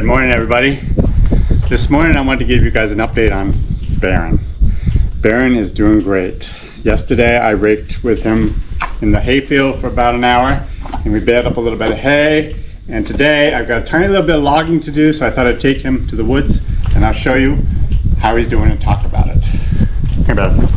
morning, everybody. This morning I want to give you guys an update on Baron. Baron is doing great. Yesterday I raked with him in the hayfield for about an hour and we baled up a little bit of hay, and today I've got a tiny little bit of logging to do, so I thought I'd take him to the woods and I'll show you how he's doing and talk about it. Here, bud.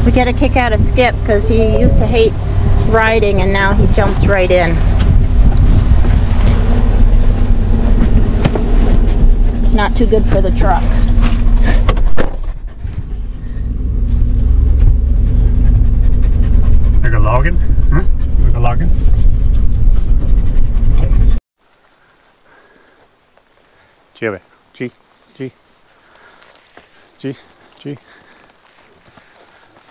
We get a kick out of Skip because he used to hate riding and now he jumps right in. It's not too good for the truck. We go logging? Huh? We go logging? G.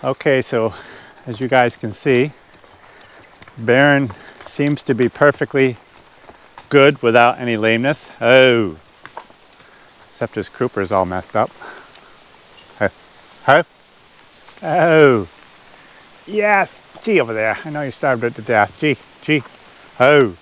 Okay, so as you guys can see, Baron seems to be perfectly good without any lameness. Oh, except his crooper is all messed up. Oh, yes, G over there. I know you starved it to death. G. Oh.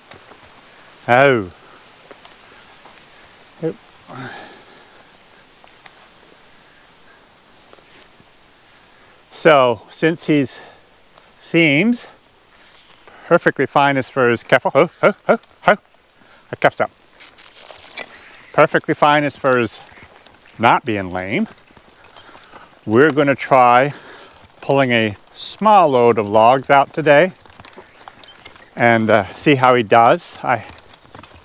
So, since he's seems perfectly fine as far as careful, I cuffed up. Perfectly fine as far as not being lame, we're going to try pulling a small load of logs out today and see how he does. I'm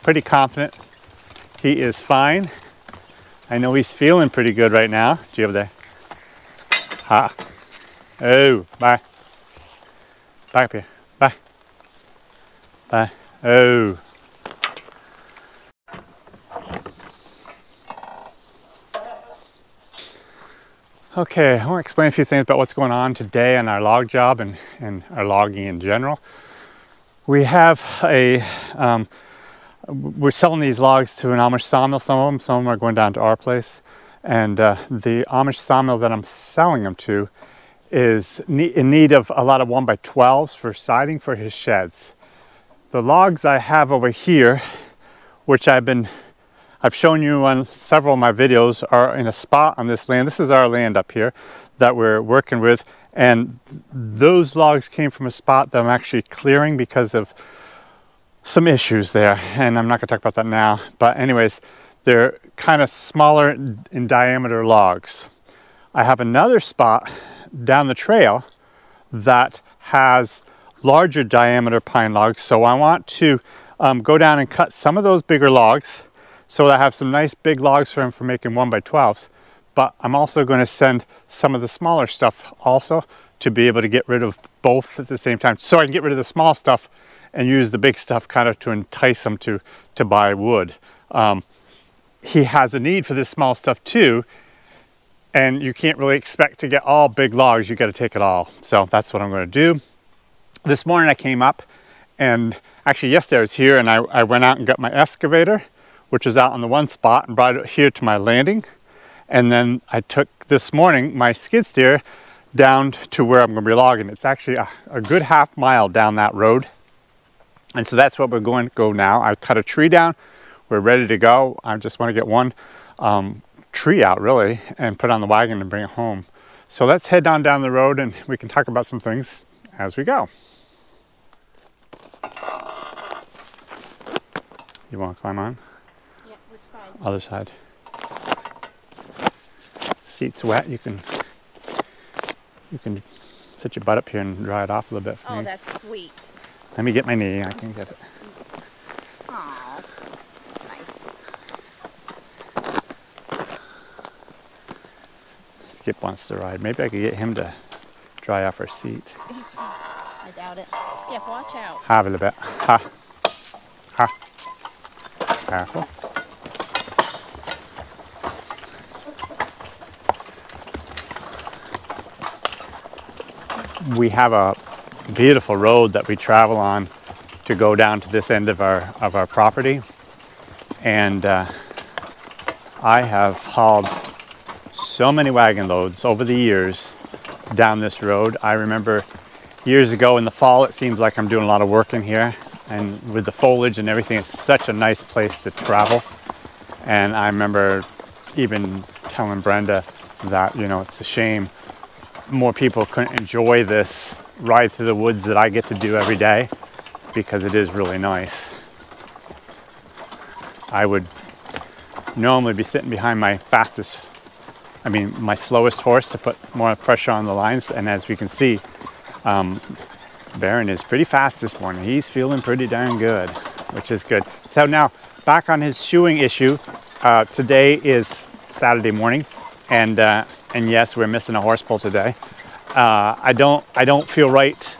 pretty confident he is fine. I know he's feeling pretty good right now. G over there. Ha. Oh, bye. Back up here. Bye. Oh. Okay, I want to explain a few things about what's going on today on our log job and our logging in general. We have we're selling these logs to an Amish sawmill, some of them are going down to our place. And the Amish sawmill that I'm selling them to is in need of a lot of 1x12s for siding for his sheds. The logs I have over here, which I've shown you on several of my videos, are in a spot on this land. This is our land up here that we're working with, and those logs came from a spot that I'm actually clearing because of some issues there, and I'm not going to talk about that now. But anyways, they're kind of smaller in diameter logs. I have another spot down the trail that has larger diameter pine logs, so I want to go down and cut some of those bigger logs so that I have some nice big logs for him for making 1x12s. But I'm also going to send some of the smaller stuff also to be able to get rid of both at the same time, so I can get rid of the small stuff and use the big stuff kind of to entice him to buy wood. He has a need for this small stuff too, and you can't really expect to get all big logs. You got to take it all. So that's what I'm going to do. This morning I came up, and actually yesterday I was here and I went out and got my excavator, which is out on the one spot, and brought it here to my landing. And then I took this morning my skid steer down to where I'm going to be logging. It's actually a good half mile down that road. And so that's what we're going to go now. I cut a tree down. We're ready to go. I just want to get one tree out really and put it on the wagon and bring it home. So let's head down the road and we can talk about some things as we go. You want to climb on? Yeah, which side? Other side. Seat's wet. You can sit your butt up here and dry it off a little bit for me. Oh, that's sweet. Let me get my knee. I can get it. Aw, that's nice. Skip wants to ride. Maybe I could get him to dry off our seat. I doubt it. Skip, watch out. Have a little bit. Ha. Careful. We have a beautiful road that we travel on to go down to this end of our property. And I have hauled so many wagon loads over the years down this road. I remember years ago in the fall, it seems like I'm doing a lot of work in here, and with the foliage and everything, it's such a nice place to travel. And I remember even telling Brenda that, you know, it's a shame more people couldn't enjoy this ride through the woods that I get to do every day, because it is really nice. I would normally be sitting behind my slowest horse to put more pressure on the lines, and as we can see, Baron is pretty fast this morning. He's feeling pretty darn good, which is good. So now, back on his shoeing issue, today is Saturday morning, and yes, we're missing a horse pull today. I don't feel right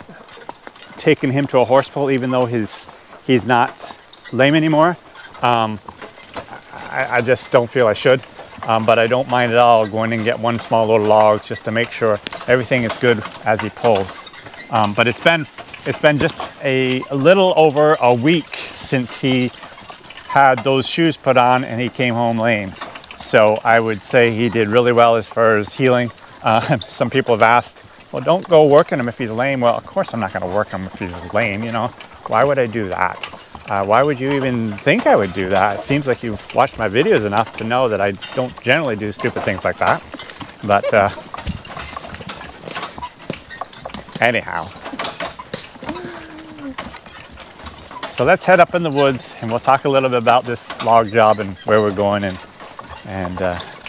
taking him to a horse pull, even though he's not lame anymore. I just don't feel I should, but I don't mind at all going and get one small load of logs just to make sure everything is good as he pulls. But it's been just a little over a week since he had those shoes put on and he came home lame. So I would say he did really well as far as healing. Some people have asked, well, don't go working him if he's lame. Well, of course I'm not going to work him if he's lame, you know. Why would I do that? Why would you even think I would do that? It seems like you've watched my videos enough to know that I don't generally do stupid things like that. But anyhow. So let's head up in the woods and we'll talk a little bit about this log job and where we're going, and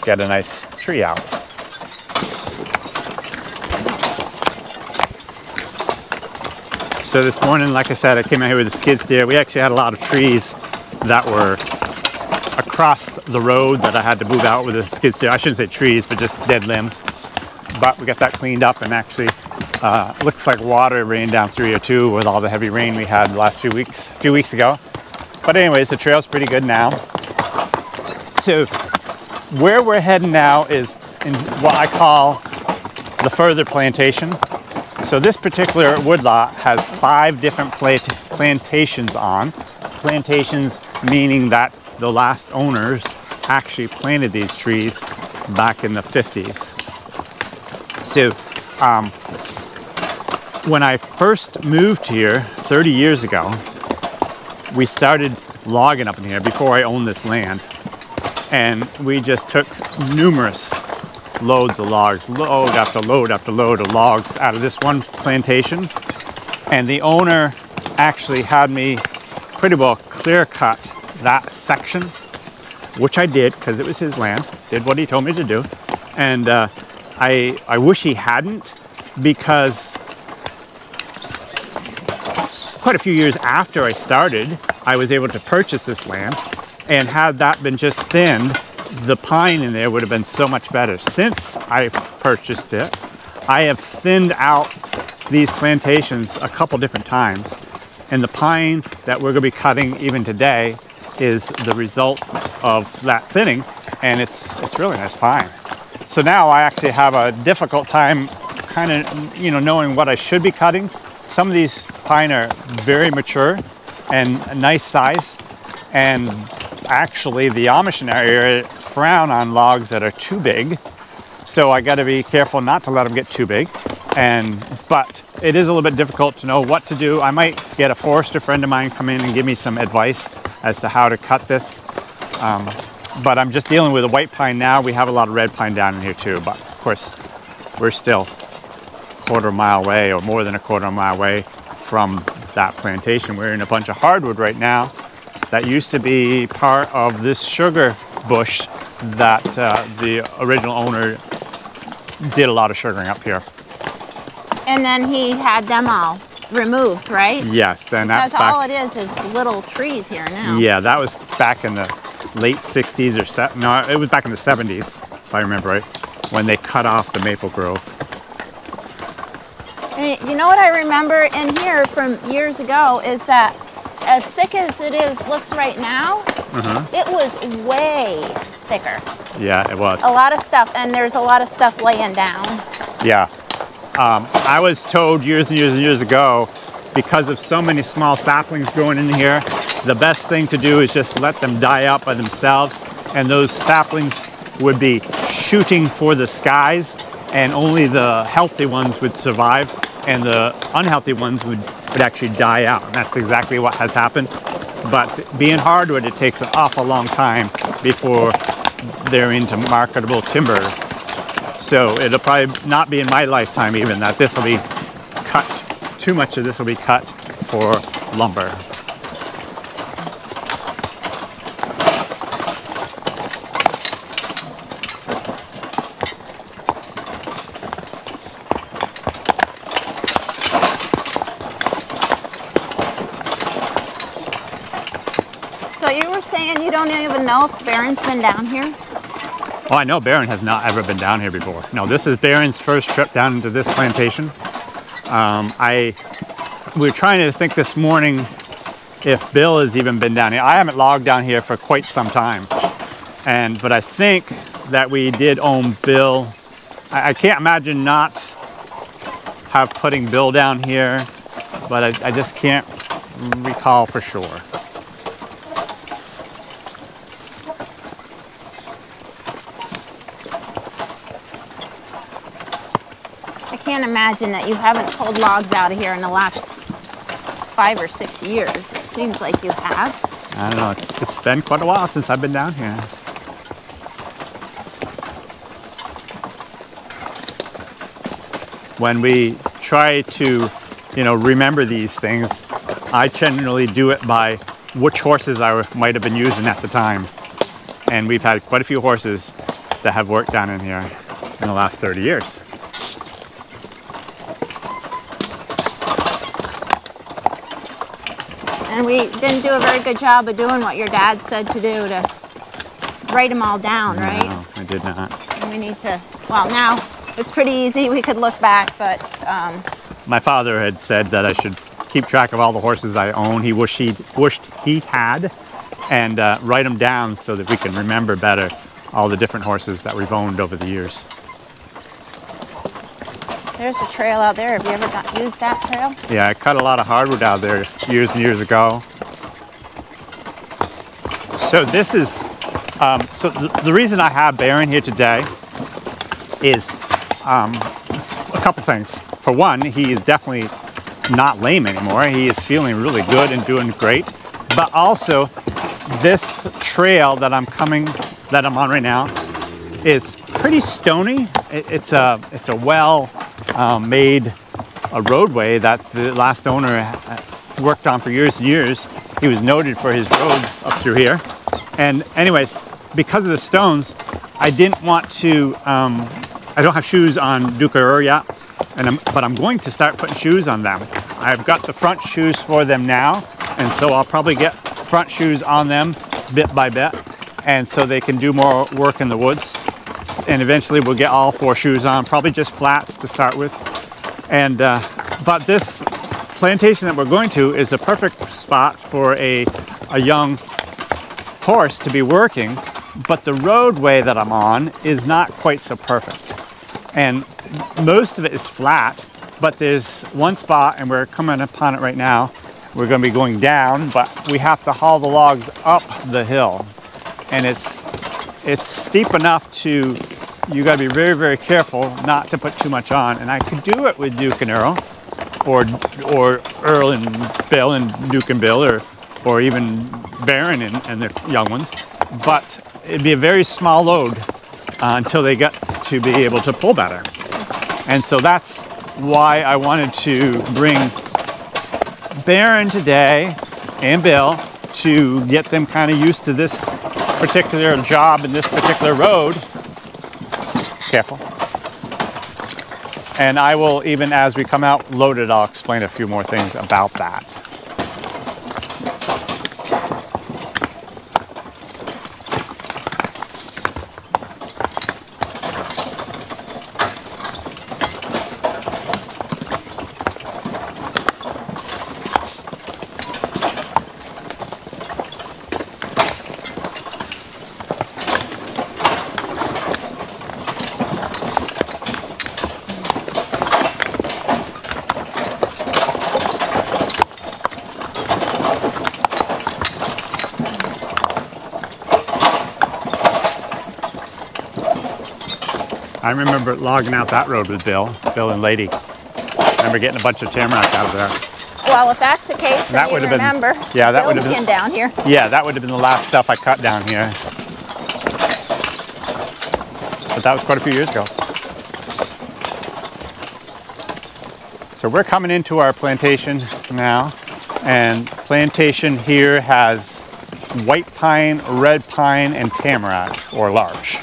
get a nice tree out. So this morning, like I said, I came out here with a skid steer. We actually had a lot of trees that were across the road that I had to move out with a skid steer. I shouldn't say trees, but just dead limbs. But we got that cleaned up, and actually looks like water rained down through here too with all the heavy rain we had the last few weeks ago. But anyways, the trail's pretty good now. So where we're heading now is in what I call the further plantation. So this particular woodlot has 5 different plantations on. Plantations meaning that the last owners actually planted these trees back in the 50s. So when I first moved here 30 years ago, we started logging up in here before I owned this land. And we just took numerous loads of logs, load after load after load of logs out of this one plantation. And the owner actually had me pretty well clear cut that section, which I did because it was his land, did what he told me to do. And I wish he hadn't, because quite a few years after I started, I was able to purchase this land, and had that been just thinned, the pine in there would have been so much better. Since I purchased it, I have thinned out these plantations a couple different times, and the pine that we're going to be cutting even today is the result of that thinning, and it's really nice pine. So now I actually have a difficult time kind of, you know, knowing what I should be cutting. Some of these pine are very mature and a nice size, and actually the Amish in our area frown on logs that are too big, so I got to be careful not to let them get too big. But it is a little bit difficult to know what to do. I might get a forester friend of mine come in and give me some advice as to how to cut this, but I'm just dealing with a white pine now. We have a lot of red pine down in here too, but of course we're still a quarter mile away, or more than a quarter mile away from that plantation. We're in a bunch of hardwood right now that used to be part of this sugar bush that the original owner did a lot of sugaring up here. And then he had them all removed, right? Yes. Then because all it is little trees here now. Yeah, that was back in the late 60s or no, it was back in the 70s, if I remember right, when they cut off the maple grove. And you know what I remember in here from years ago is that as thick as looks right now, it was way thicker. Yeah, it was. A lot of stuff, and there's a lot of stuff laying down. Yeah. I was told years and years and years ago, because of so many small saplings growing in here, the best thing to do is just let them die out by themselves, and those saplings would be shooting for the skies, and only the healthy ones would survive, and the unhealthy ones would actually die out. And that's exactly what has happened. But being hardwood, it takes an awful long time before they're into marketable timber. So it'll probably not be in my lifetime even that this will be cut, too much of this will be cut for lumber. So you were saying you don't even know if Baron's been down here? Oh, I know Baron has not ever been down here before. No, this is Baron's first trip down into this plantation. We were trying to think this morning if Bill has even been down here. I haven't logged down here for quite some time. But I think that we did own Bill. I can't imagine not putting Bill down here, but I just can't recall for sure. I can't imagine that you haven't pulled logs out of here in the last 5 or 6 years. It seems like you have. I don't know, it's been quite a while since I've been down here. When we try to, remember these things, I generally do it by which horses I might have been using at the time. And we've had quite a few horses that have worked down in here in the last 30 years. And we didn't do a very good job of doing what your dad said to do, to write them all down, right? No, I did not. And we need to, well, now it's pretty easy. We could look back, but... My father had said that I should keep track of all the horses I own. He wished he had, and write them down so that we can remember better all the different horses that we've owned over the years. There's a trail out there. Have you ever used that trail? Yeah, I cut a lot of hardwood out there years and years ago. So this is, so the reason I have Baron here today is a couple things. For one, he is definitely not lame anymore. He is feeling really good and doing great. But also, this trail that I'm on right now is pretty stony. It's a well made a roadway that the last owner worked on for years and years. He was noted for his roads up through here. And anyways, because of the stones, I didn't want to, I don't have shoes on Duke or Earl yet, but I'm going to start putting shoes on them. I've got the front shoes for them now, and so I'll probably get front shoes on them bit by bit, and so they can do more work in the woods. And eventually we'll get all 4 shoes on, probably just flats to start with. And but this plantation that we're going to is a perfect spot for a young horse to be working, but the roadway that I'm on is not quite so perfect. And most of it is flat, but there's one spot, and we're coming upon it right now. We're going to be going down, but we have to haul the logs up the hill. And it's steep enough to, you got to be very, very careful not to put too much on. And I could do it with Duke and Earl, or Earl and Bill and Duke and Bill, or even Baron and the young ones. But it'd be a very small load until they get to be able to pull better. And so that's why I wanted to bring Baron today and Bill to get them kind of used to this particular job and this particular road. Careful. And I will, even as we come out loaded, I'll explain a few more things about that. I remember logging out that road with Bill and Lady. I remember getting a bunch of tamarack out of there. Well, if that's the case, then you remember. Yeah, that would have been down here. Yeah, that would have been the last stuff I cut down here. But that was quite a few years ago. So we're coming into our plantation now, and plantation here has white pine, red pine, and tamarack, or larch.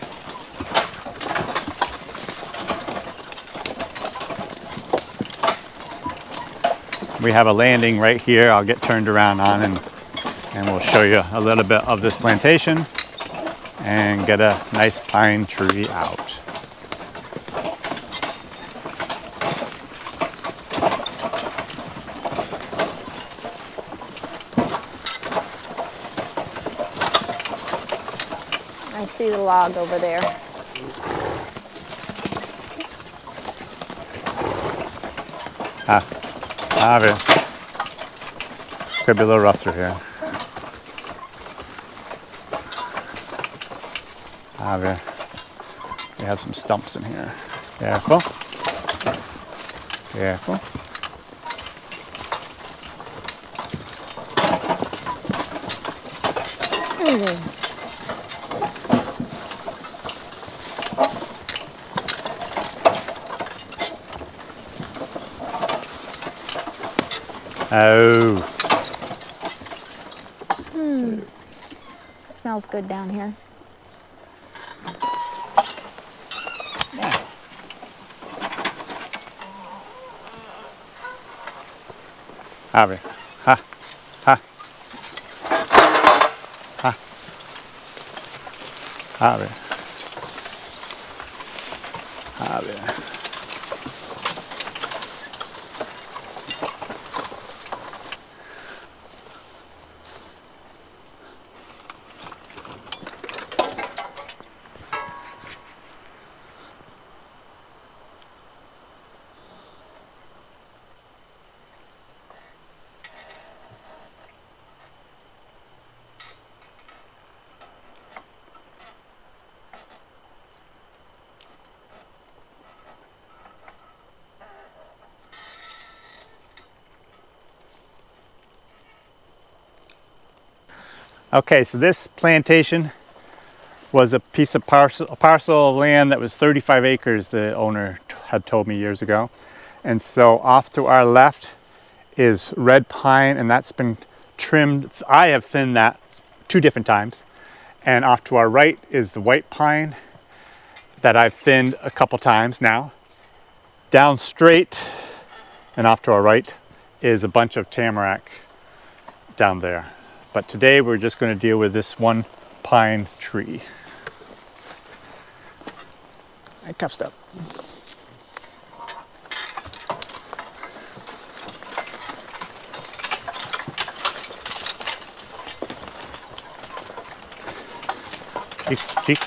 We have a landing right here. I'll get turned around on and we'll show you a little bit of this plantation and get a nice pine tree out. I see the log over there. Could be a little rough through here. We have some stumps in here. Careful. Careful. Oh. Smells good down here. Yeah. Have ha, ha, ha, have Okay, so this plantation was a piece of a parcel of land that was 35 acres, the owner had told me years ago. And so off to our left is red pine, and that's been trimmed. I have thinned that 2 different times. And off to our right is the white pine that I've thinned a couple times now. Down straight and off to our right is a bunch of tamarack down there. But today we're just going to deal with this one pine tree. I cuffed up. Cheek.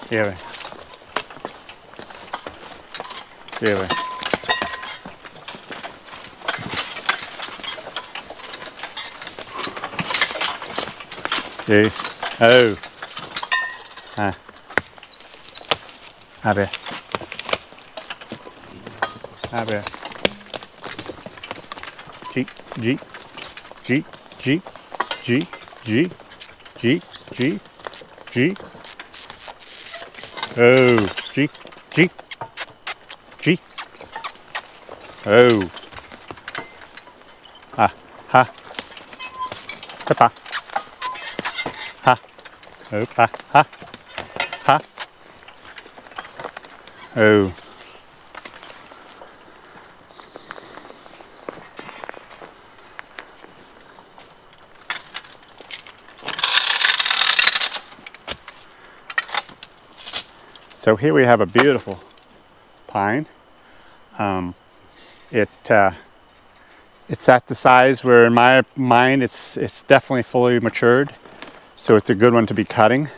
Here. Okay. Oh. Have G. Oh, G. Oh. Ha. Papa. Ha. Oh, ha. Ha. Oh. So here we have a beautiful pine. It's at the size where, in my mind, it's definitely fully matured. So it's a good one to be cutting.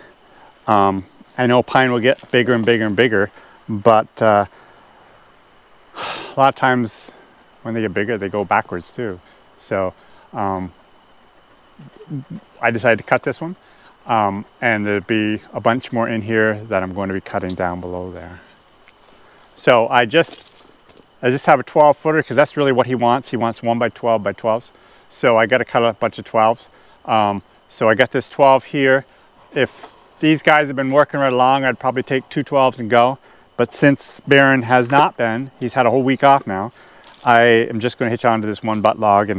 I know pine will get bigger and bigger and bigger, but a lot of times when they get bigger, they go backwards too. So I decided to cut this one, and there'd be a bunch more in here that I'm going to be cutting down below there. So I just have a 12 footer because that's really what he wants. He wants 1 by 12 by 12s. So I got to cut a bunch of 12s. So I got this 12 here. If these guys have been working right along, I'd probably take 2 12s and go. But since Baron has not been, he's had a whole week off now, I am just going to hitch onto this one butt log,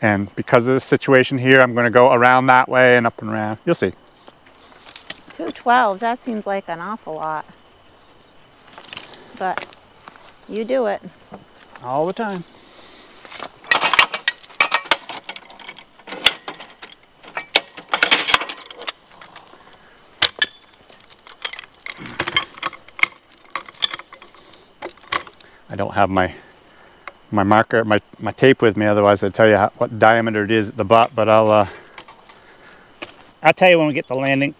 and because of the situation here, I'm going to go around that way and up and around. You'll see. 2 12s, that seems like an awful lot. But you do it. All the time. I don't have my marker, my tape with me, otherwise I'd tell you what diameter it is at the butt, but I'll tell you when we get to landing.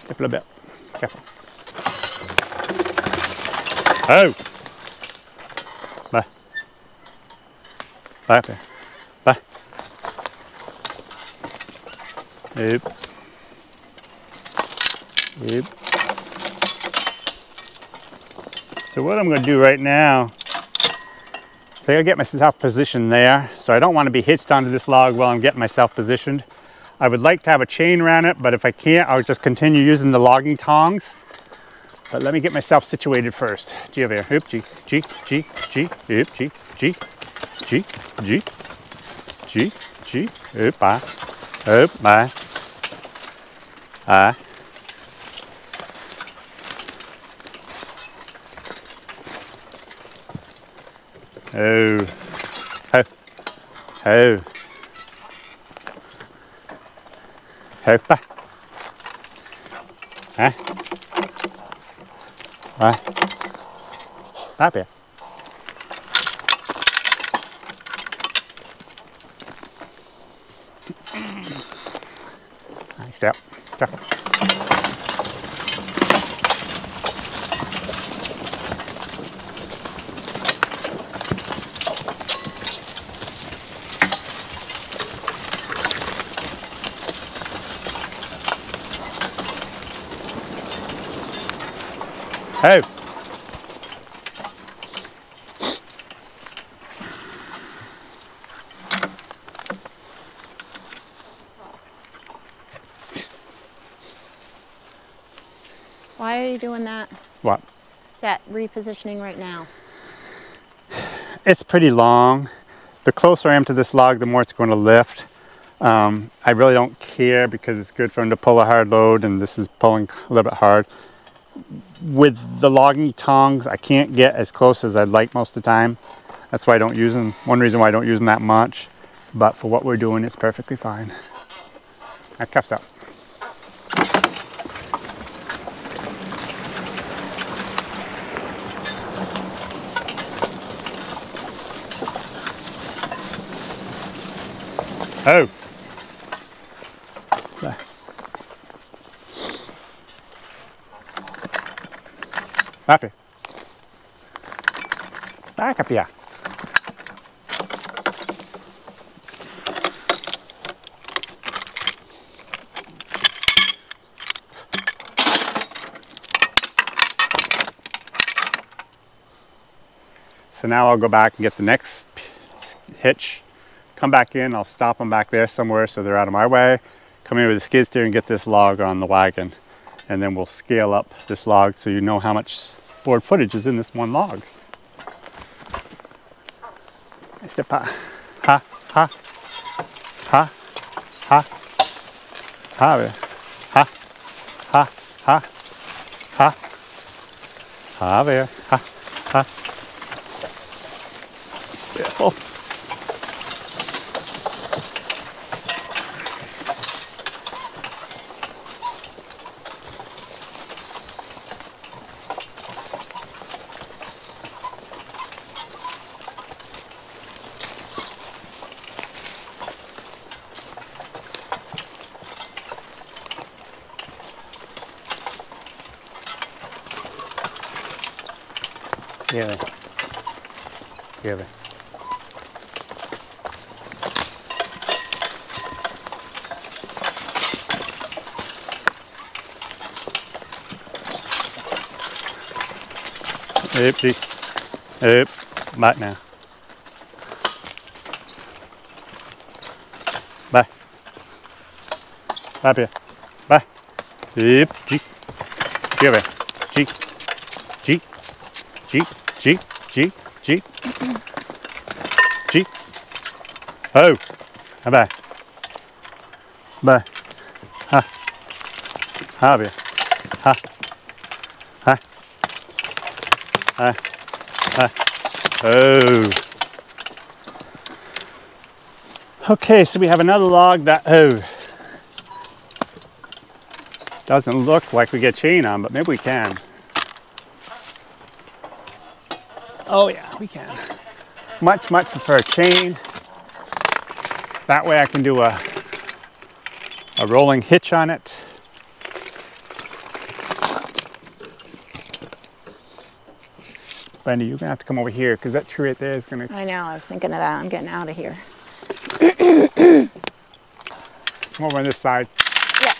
Step a little bit. Careful. Oh! Bye. Bye up there. Bye. Oop. Oop. So what I'm going to do right now, I think I'll get myself positioned there. So I don't want to be hitched onto this log while I'm getting myself positioned. I would like to have a chain around it, but if I can't, I'll just continue using the logging tongs. But let me get myself situated first. G over here. Oop, G, G, G, G, oop, G, G, G, G, G, G, oop, bye. Oop, bye. Oh. Ho. Ho. Ho, bye. Huh? Bye. Up here. Nice step. Careful. Oh. Why are you doing that? What? That repositioning right now. It's pretty long. The closer I am to this log, the more it's going to lift. I really don't care because it's good for him to pull a hard load, and this is pulling a little bit hard. With the logging tongs, I can't get as close as I'd like most of the time. That's why I don't use them. One reason why I don't use them that much. But for what we're doing, it's perfectly fine. I cuffed up. Oh. There. Happy. Back up here. So now I'll go back and get the next hitch, come back in, I'll stop them back there somewhere so they're out of my way, come in with a skid steer and get this log on the wagon. And then we'll scale up this log so you know how much board footage is in this one log. Step ha, ha, ha, ha, ha, ha, ha, ha, ha, ha, ha, there, ha, ha. Beautiful. Give it. Give it. Oopsie. Oop. Back now. Bye. Up here. Bye. Oop. G. Give it. G. G. G. G. G. G. G. Oh. Bye. Bye. Ha. Up here. Ha. Ha. Ha. Ha. Oh. Okay, so we have another log that, oh, doesn't look like we get chain on, but maybe we can. Oh yeah, we can. Much prefer chain. That way I can do a rolling hitch on it. Brandy, you're gonna have to come over here because that tree right there is gonna... I know, I was thinking of that. I'm getting out of here. Come over on this side. Yeah.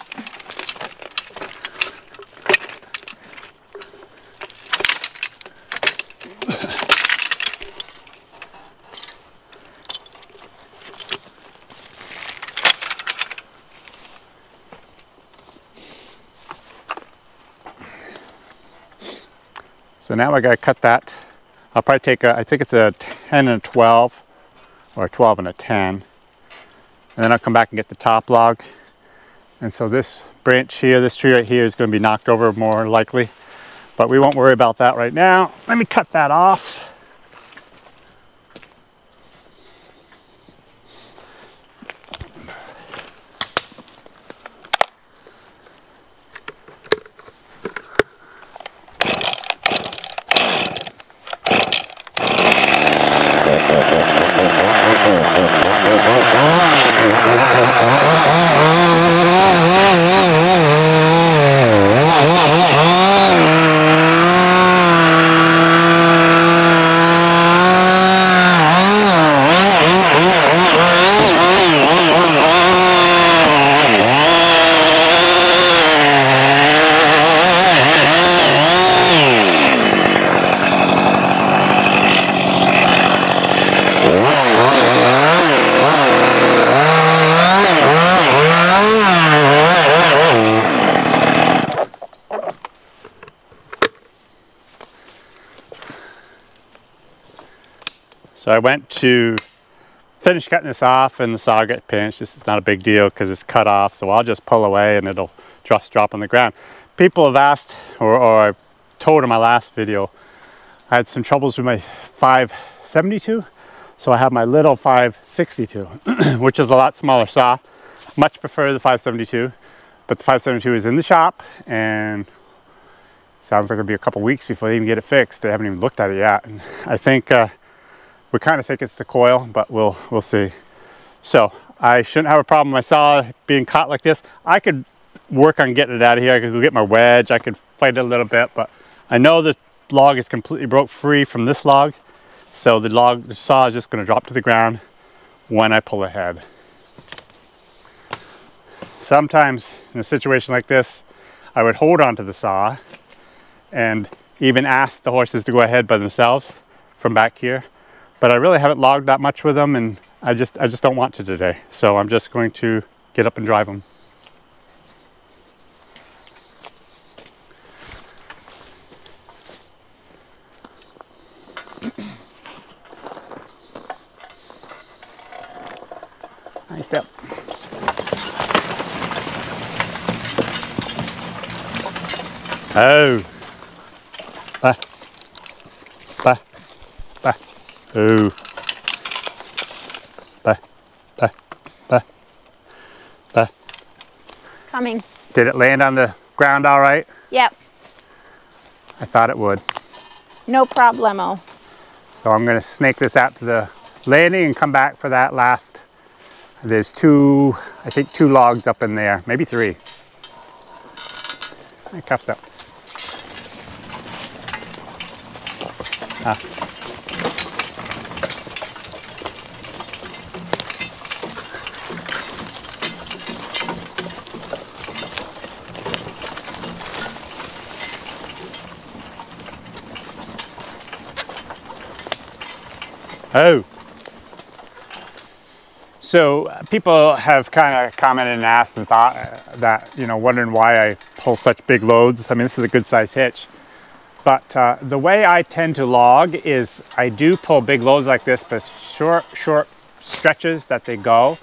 So now I gotta cut that. I'll probably take a, I think it's a 10 and a 12, or a 12 and a 10. And then I'll come back and get the top log. And so this branch here, this tree right here is gonna be knocked over more likely, but we won't worry about that right now. Let me cut that off. So I went to finish cutting this off and the saw got pinched. This is not a big deal because it's cut off, so I'll just pull away and it'll just drop on the ground. People have asked, or I told in my last video, I had some troubles with my 572, so I have my little 562, which is a lot smaller saw. Much prefer the 572, but the 572 is in the shop and sounds like it'll be a couple weeks before they even get it fixed. They haven't even looked at it yet, and I think we kind of think it's the coil, but we'll see. So I shouldn't have a problem with my saw being caught like this. I could work on getting it out of here. I could go get my wedge. I could fight it a little bit, but I know the log is completely broke free from this log. So the saw is just going to drop to the ground when I pull ahead. Sometimes in a situation like this, I would hold on to the saw and even ask the horses to go ahead by themselves from back here. But I really haven't logged that much with them, and I just don't want to today. So I'm just going to get up and drive them. Nice step. Oh. Bye. Bye. Bye. Oh. Bye. Bye. Bye. Bye. Coming. Did it land on the ground all right? Yep. I thought it would. No problemo. So I'm going to snake this out to the landing and come back for that last. There's I think two logs up in there, maybe three. Cuffs up. Oh. So people have kind of commented and asked and thought that, you know, wondering why I pull such big loads. I mean, this is a good size hitch. But the way I tend to log is I do pull big loads like this, but short stretches that they go,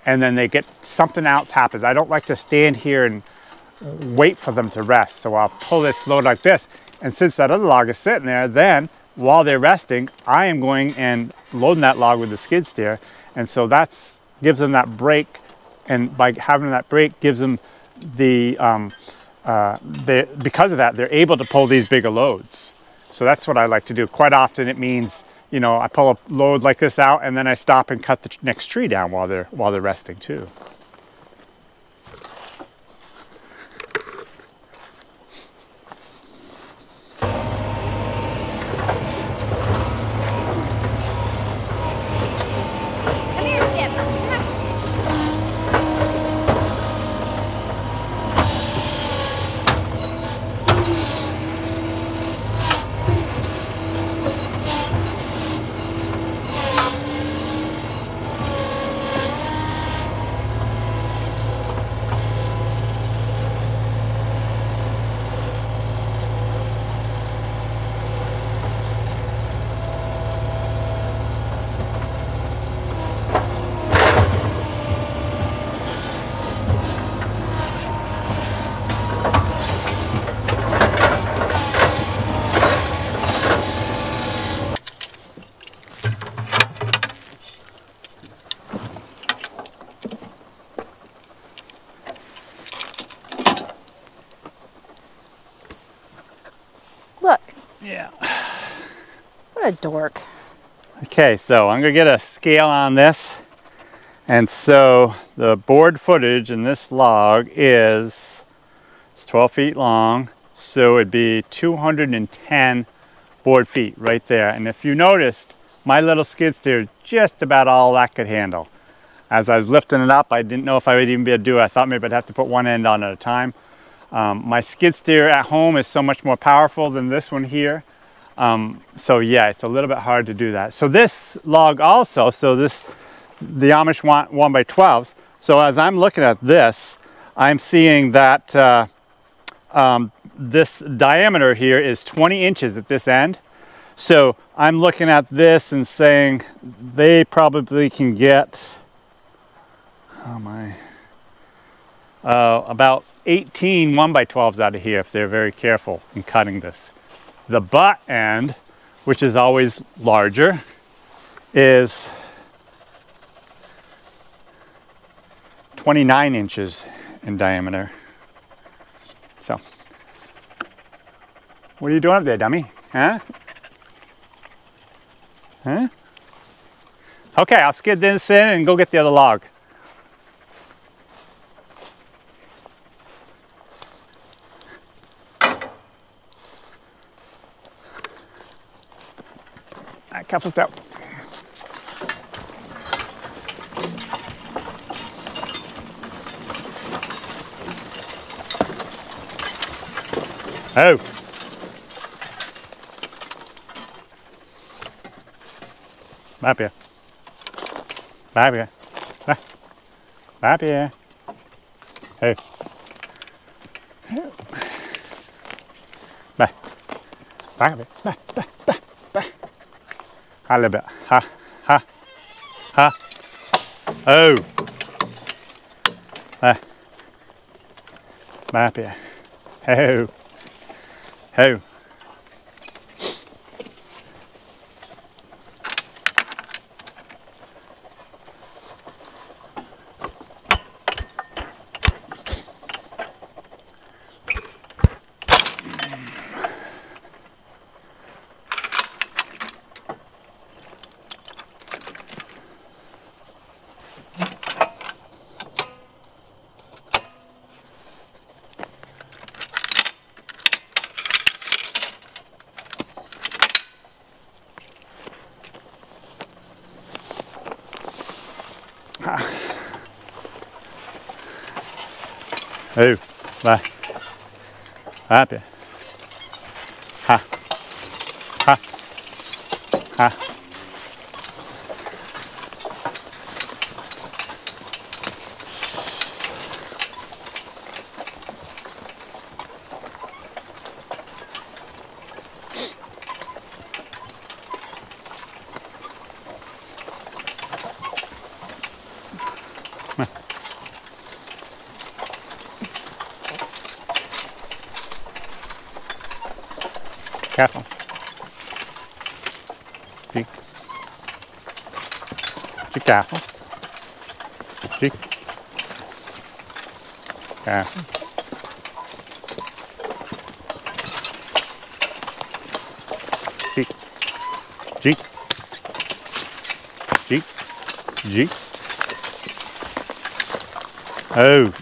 and then they get something else happens. I don't like to stand here and wait for them to rest. So I'll pull this load like this. And since that other log is sitting there, then while they're resting, I am going and loading that log with the skid steer. And so that gives them that break, and by having that break gives them the, because of that, they're able to pull these bigger loads. So that's what I like to do. Quite often it means, you know, I pull a load like this out and then I stop and cut the next tree down while they're resting too. Look. Yeah. What a dork. Okay, so I'm gonna get a scale on this. And so the board footage in this log is 12 feet long. So it'd be 210 board feet right there. And if you noticed, my little skid steer is just about all that could handle. As I was lifting it up, I didn't know if I would even be able to do it. I thought maybe I'd have to put one end on at a time. My skid steer at home is so much more powerful than this one here. So yeah, it's a little bit hard to do that. So this log also, the Amish want 1x12s. So as I'm looking at this, I'm seeing that this diameter here is 20 inches at this end. So I'm looking at this and saying they probably can get, about 18 1x12s out of here if they're very careful in cutting this. The butt end, which is always larger, is 29 inches in diameter. So, what are you doing up there, dummy? Huh? Huh? Okay, I'll skid this in and go get the other log. Careful step. Oh. Back here. Back here. Back here. Hey. Back. Back here. Back. A little bit. Ha. Ha. Ha. Oh. Back here. Oh. Oh. Oh, bye. Happy. Ha. Ha. Ha. Careful. Be careful. Be careful. G. Oh.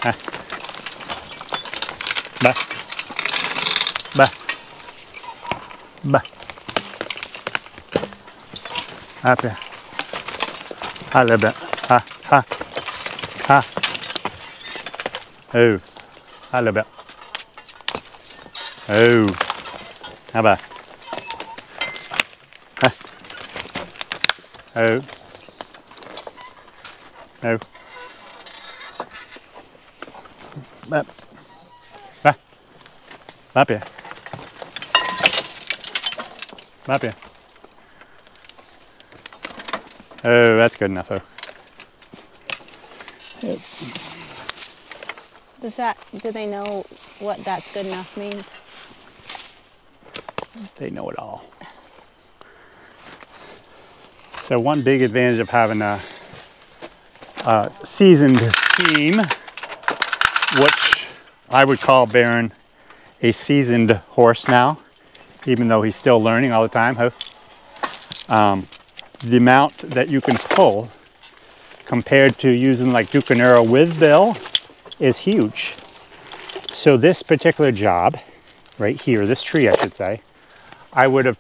Ah. Bah. Bah. Bah. Up here. A little bit. Ha. Ha. Ha. Oh. A little bit. Oh. How about? Ha. Oh. Oh. Up. Bah. Up here. Up here. Oh, that's good enough. Oh. Do they know what that's good enough means? They know it all. So one big advantage of having a seasoned team, which I would call Baron a seasoned horse now, even though he's still learning all the time. The amount that you can pull compared to using like Duke and Earl with Bill is huge. So this particular job right here, this tree I should say, I would have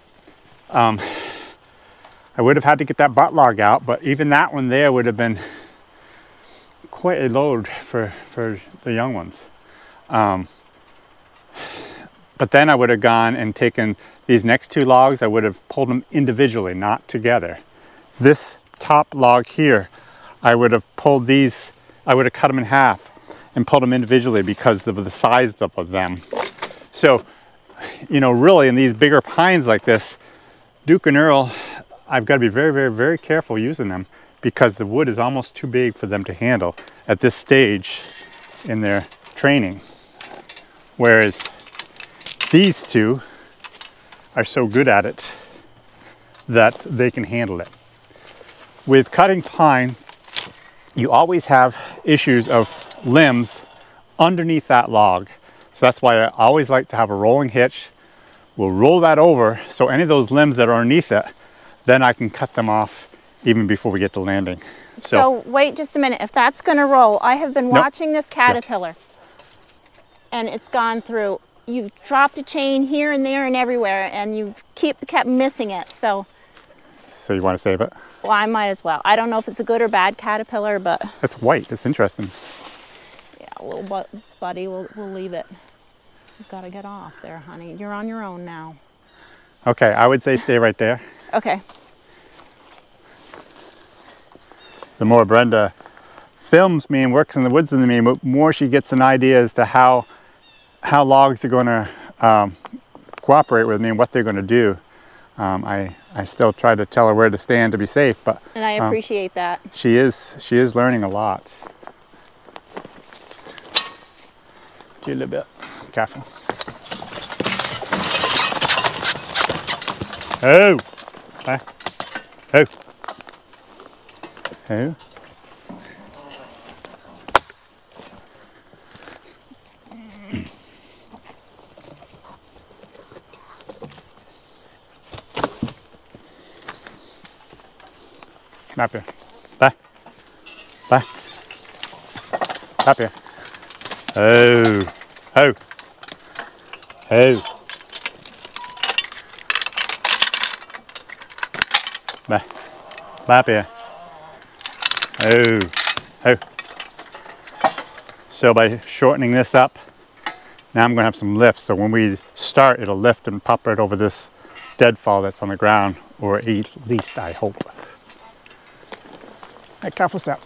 had to get that butt log out, but even that one there would have been quite a load for the young ones. But then I would have gone and taken these next two logs, I would have pulled them individually, not together. This top log here, I would have pulled these, I would have cut them in half and pulled them individually because of the size of them. So, you know, really in these bigger pines like this, Duke and Earl, I've got to be very, very, very careful using them because the wood is almost too big for them to handle at this stage in their training. Whereas these two are so good at it that they can handle it. With cutting pine, you always have issues of limbs underneath that log. So that's why I always like to have a rolling hitch. We'll roll that over so any of those limbs that are underneath it, then I can cut them off even before we get to landing. So wait just a minute, if that's gonna roll, I have been watching this caterpillar and it's gone through, you've dropped a chain here and there and everywhere and you kept missing it, so you want to save it? Well, I might as well. I don't know if it's a good or bad caterpillar, but it's white, it's interesting. Yeah, little buddy, we'll leave it. You've got to get off there, honey. You're on your own now. Okay, I would say stay right there. Okay. The more Brenda films me and works in the woods with me, the more she gets an idea as to how logs are going to cooperate with me and what they're going to do. I still try to tell her where to stand to be safe, but and I appreciate that. She is learning a lot. Do a little bit. Careful. Oh! Oh! Oh! Up here. Bye. Bye. Up here. Oh. Oh. Oh. Bye. Bye up here. Oh. Oh. So by shortening this up, now I'm going to have some lift. So when we start, it'll lift and pop right over this deadfall that's on the ground, or at least I hope. Hey, careful step.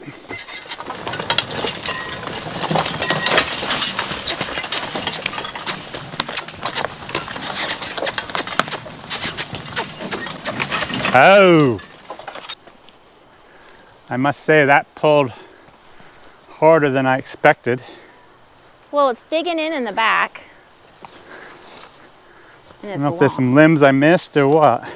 Oh! I must say that pulled harder than I expected. Well, it's digging in the back. And I don't know if there's some limbs I missed or what.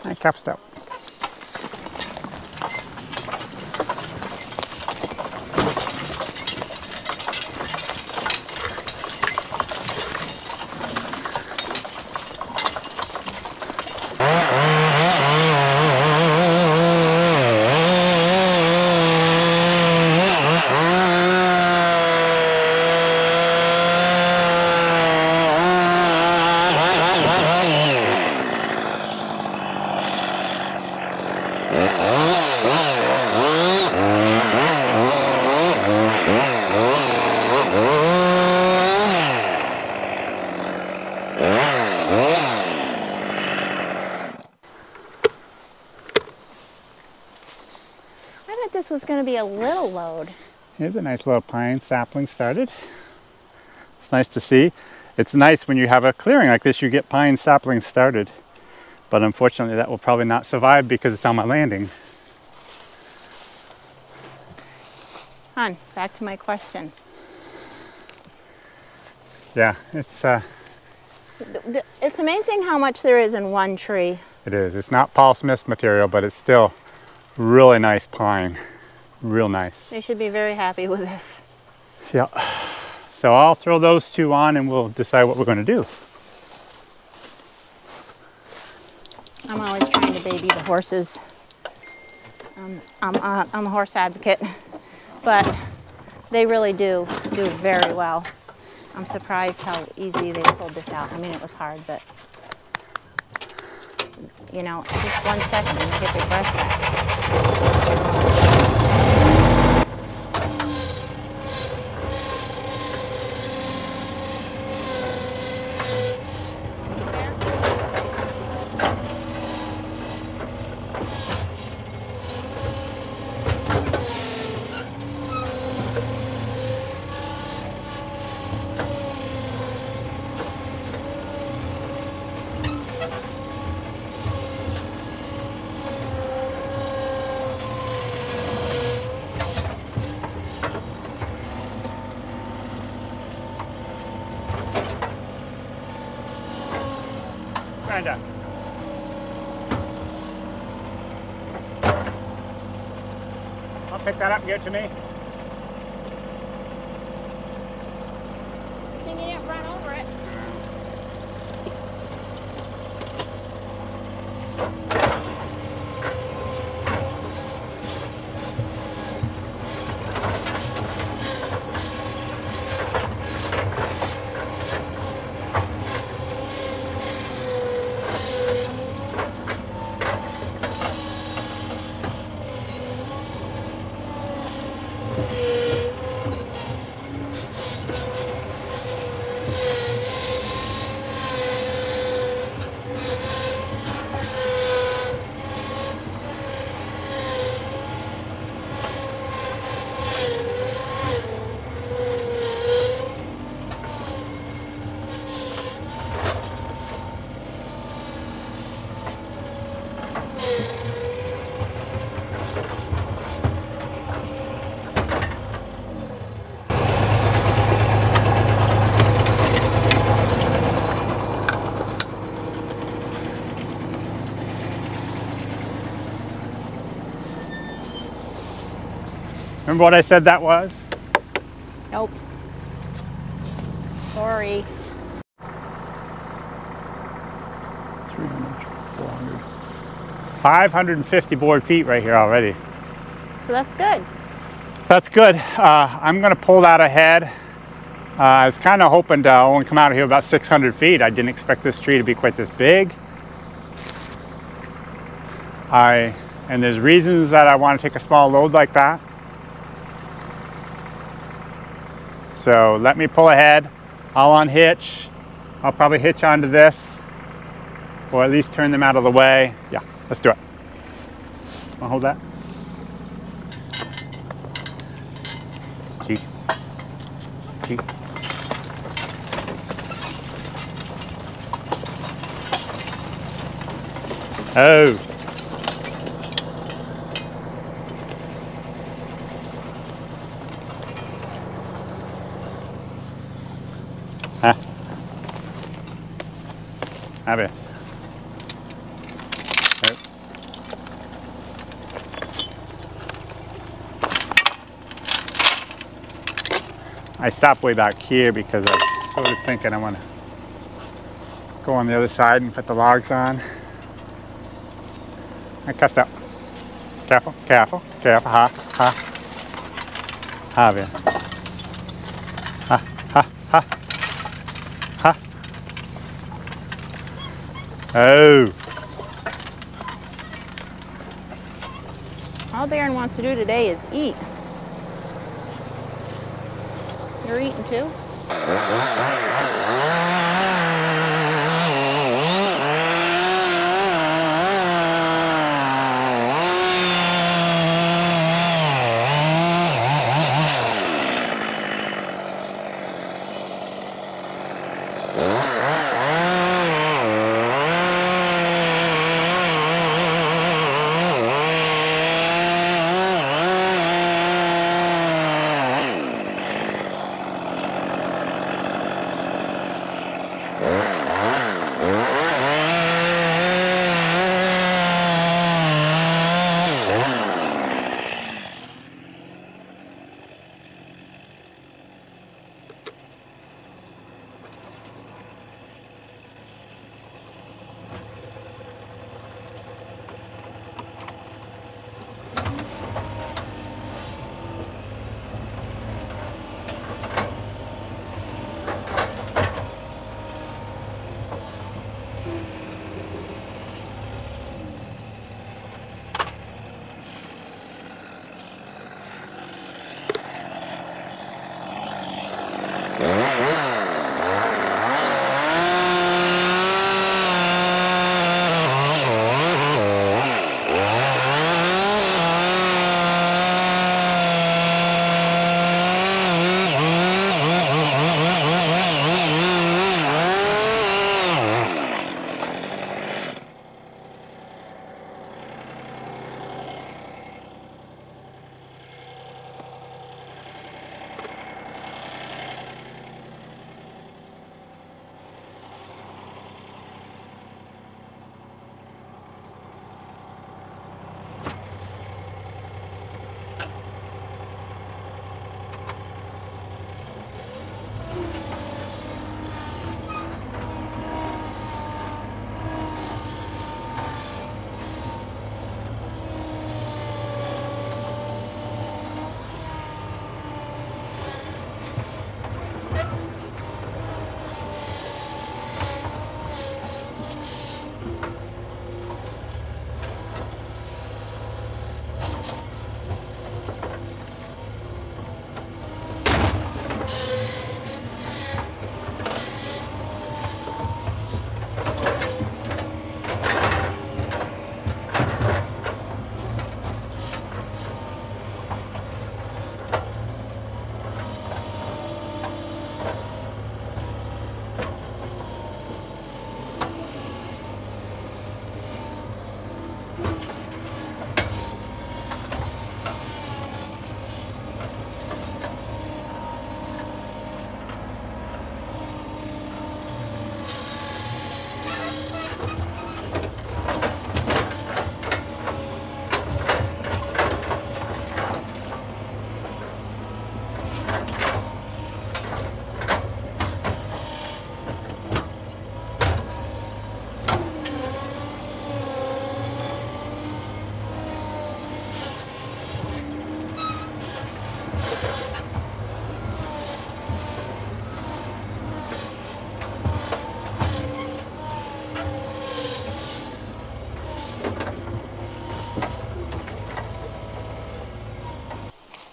I cap step. This was going to be a little load. Here's a nice little pine sapling started. It's nice to see. It's nice when you have a clearing like this, you get pine saplings started. But unfortunately that will probably not survive because it's on my landing. Hon, back to my question. Yeah, it's amazing how much there is in one tree. It is. It's not Paul Smith's material, but it's still really nice pine. Real nice. They should be very happy with this. Yeah. So I'll throw those two on and we'll decide what we're going to do. I'm always trying to baby the horses. I'm a horse advocate, but they really do very well. I'm surprised how easy they pulled this out. I mean, it was hard, but you know, just 1 second and you get their breath back. Kinda. I'll pick that up and give it to me. I think you didn't run over it. Remember what I said that was? Nope. Sorry. 300, 400, 550 board feet right here already. So that's good. That's good. I'm going to pull that ahead. I was kind of hoping to only come out of here about 600 feet. I didn't expect this tree to be quite this big. And there's reasons that I want to take a small load like that. So let me pull ahead. I'll unhitch. I'll probably hitch onto this, or at least turn them out of the way. Yeah, let's do it. I'll hold that. G. G. Oh. Huh? Have it. Oh. I stopped way back here because I was sort of thinking I want to go on the other side and put the logs on. I cussed out. Careful, careful, careful. Ha, ha. Have it. Ha, ha, ha. Ha. Oh. All Baron wants to do today is eat. You're eating too?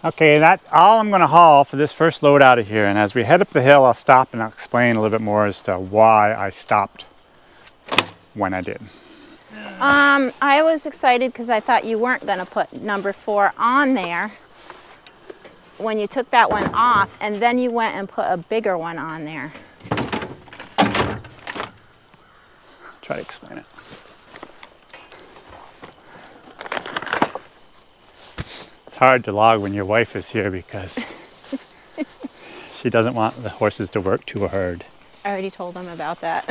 Okay, that's all I'm going to haul for this first load out of here. And as we head up the hill, I'll stop and I'll explain a little bit more as to why I stopped when I did. I was excited because I thought you weren't going to put number 4 on there when you took that one off, and then you went and put a bigger one on there. Try to explain it. It's hard to log when your wife is here because she doesn't want the horses to work too hard. I already told them about that.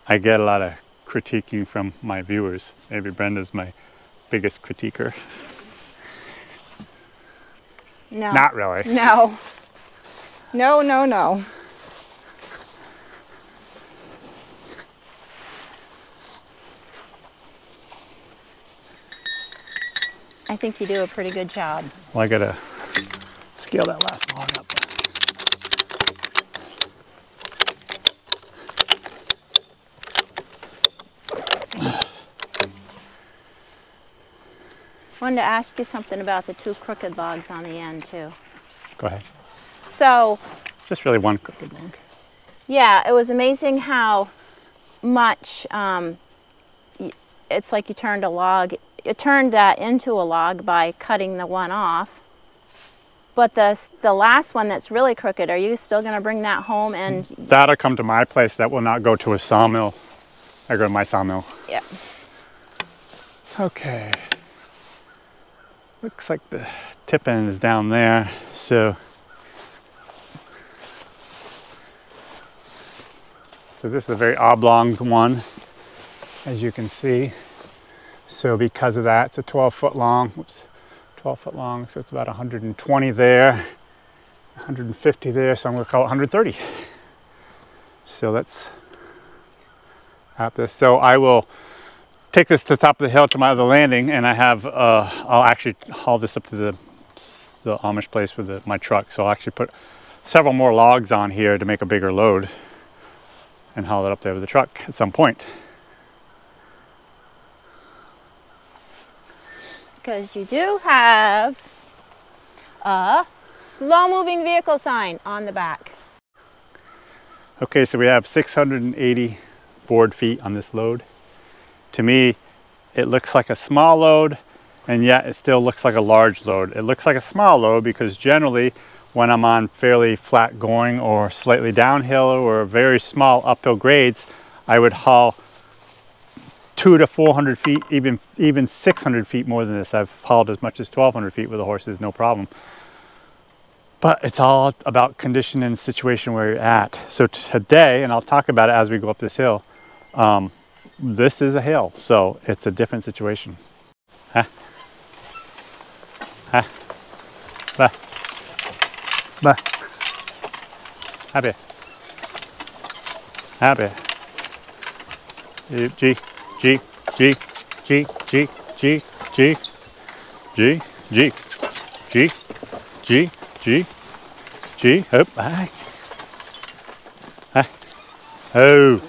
I get a lot of critiquing from my viewers. Maybe Brenda's my biggest critiquer. No. Not really. No. No, no, no. I think you do a pretty good job. Well, I gotta scale that last log up. I wanted to ask you something about the 2 crooked logs on the end too. Go ahead. So, Just really one crooked log. yeah, it was amazing how much it's like you turned that into a log by cutting the one off. But the last one that's really crooked, are you still going to bring that home? And that'll come to my place. That will not go to a sawmill. I go to my sawmill. yeah. Okay. Looks like the tip end is down there. So this is a very oblong one, as you can see. So because of that, it's a 12-foot long. Oops, 12-foot long. So it's about 120 there, 150 there. So I'm going to call it 130. So let's out this. So I will take this to the top of the hill to my other landing, and I have I'll actually haul this up to the Amish place with my truck. So I'll actually put several more logs on here to make a bigger load and haul it up there with the truck at some point. Because you do have a slow-moving vehicle sign on the back. Okay, so we have 680 board feet on this load. To me, it looks like a small load, and yet it still looks like a large load. It looks like a small load because generally when I'm on fairly flat going or slightly downhill or very small uphill grades, I would haul 200 to 400 feet, even 600 feet more than this. I've hauled as much as 1,200 feet with the horses, no problem. But it's all about condition and situation where you're at. So today, and I'll talk about it as we go up this hill, this is a hill, so it's a different situation. Huh? Huh? Bah. Bah. Happy. Happy. G, G, G, G, G, G, G, G, G, G, G, G, G, up, hi. Hi. Oh.